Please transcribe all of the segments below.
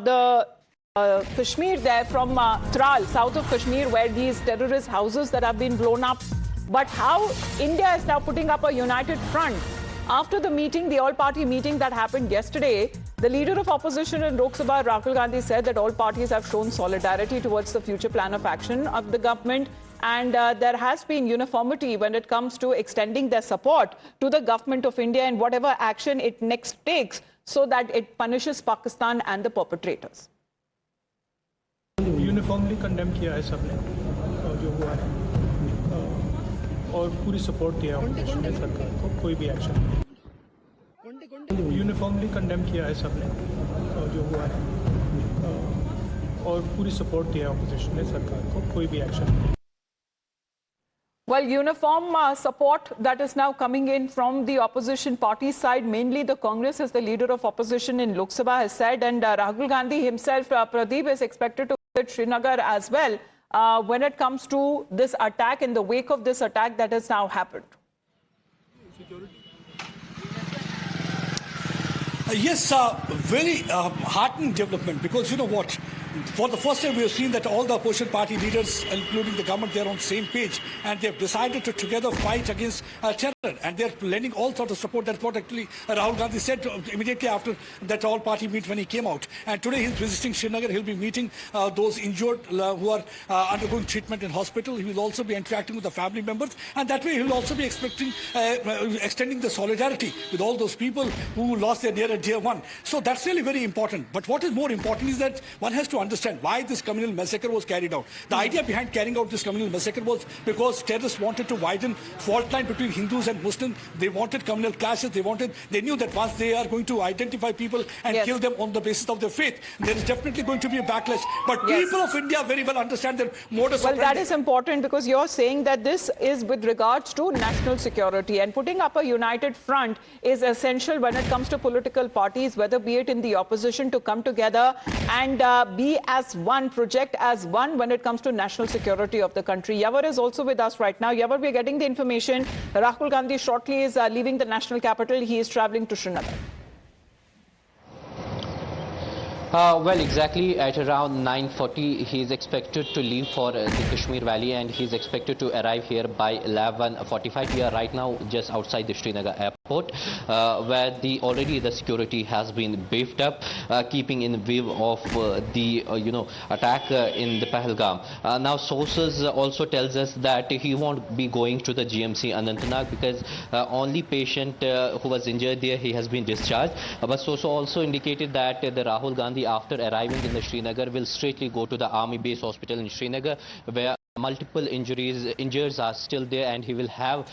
Kashmir there from Tral, south of Kashmir, where these terrorist houses that have been blown up. But how India is now putting up a united front. After the meeting, the all-party meeting that happened yesterday, the leader of opposition in Lok Sabha, Rahul Gandhi, said that all parties have shown solidarity towards the future plan of action of the government. And there has been uniformity when it comes to extending their support to the government of India and whatever action it next takes so that it punishes Pakistan and the perpetrators. Uniformly condemn किया है सबने जो हुआ है और पूरी support दिया opposition ने सरकार को कोई भी एक्शन यूनिफॉर्मली कंडेम किया है सबने जो हुआ है और पूरी सपोर्ट दिया ऑपोजिशन ने सरकार को कोई भी action Well, uniform support that is now coming in from the opposition party side, mainly the Congress, as the leader of opposition in Lok Sabha has said, and Rahul Gandhi himself, Pradeep, is expected to visit Srinagar as well when it comes to this attack, in the wake of this attack that has now happened. Yes, very heartening development, because you know what? For the first time, we have seen that all the opposition party leaders, including the government, they are on the same page, and they have decided to together fight against terror, and they are lending all sorts of support. That's what actually Rahul Gandhi said immediately after that all-party meet when he came out. And today he's visiting Srinagar. He'll be meeting those injured who are undergoing treatment in hospital. He will also be interacting with the family members, and that way he will also be extending the solidarity with all those people who lost their near and dear one. So that's really very important. But what is more important is that one has to understand why this communal massacre was carried out. The idea behind carrying out this communal massacre was because terrorists wanted to widen fault line between Hindus and Muslims. They wanted communal clashes. They knew that once they are going to identify people and kill them on the basis of their faith, there is definitely going to be a backlash. But people of India very well understand their modus operandi. Well, that is important, because you're saying that this is with regards to national security, and putting up a united front is essential when it comes to political parties, whether be it in the opposition, to come together and be as one, project as one when it comes to national security of the country. Yavar is also with us right now. Yavar, we are getting the information. Rahul Gandhi shortly is leaving the national capital. He is traveling to Srinagar. Well, exactly at around 9:40, he is expected to leave for the Kashmir Valley, and he is expected to arrive here by 11:45. We are right now just outside the Srinagar airport, where already the security has been beefed up, keeping in view of the attack in the Pahalgam. Now, sources also tells us that he won't be going to the GMC Anantnag, because only patient who was injured there, he has been discharged. But sources also indicated that the Rahul Gandhi, after arriving in the Srinagar, will straightly go to the Army Base Hospital in Srinagar, where multiple injuries are still there, and he will have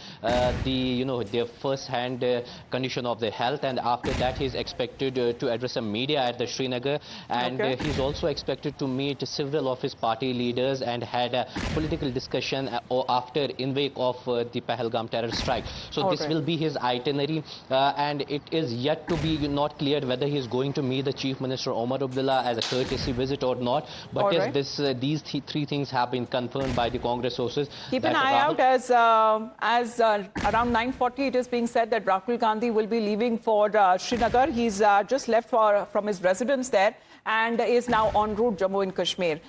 their first-hand condition of their health. And after that, he is expected to address some media at the Srinagar, and he's also expected to meet several of his party leaders and had a political discussion after in wake of the Pahalgam terror strike. So this will be his itinerary, and it is yet to be not cleared whether he is going to meet the Chief Minister Omar Abdullah as a courtesy visit or not. But yes, these three things have been confirmed by the Congress sources. Keep an eye out, as around 9:40 it is being said that Rahul Gandhi will be leaving for Srinagar. He's just left from his residence there and is now en route Jammu and Kashmir.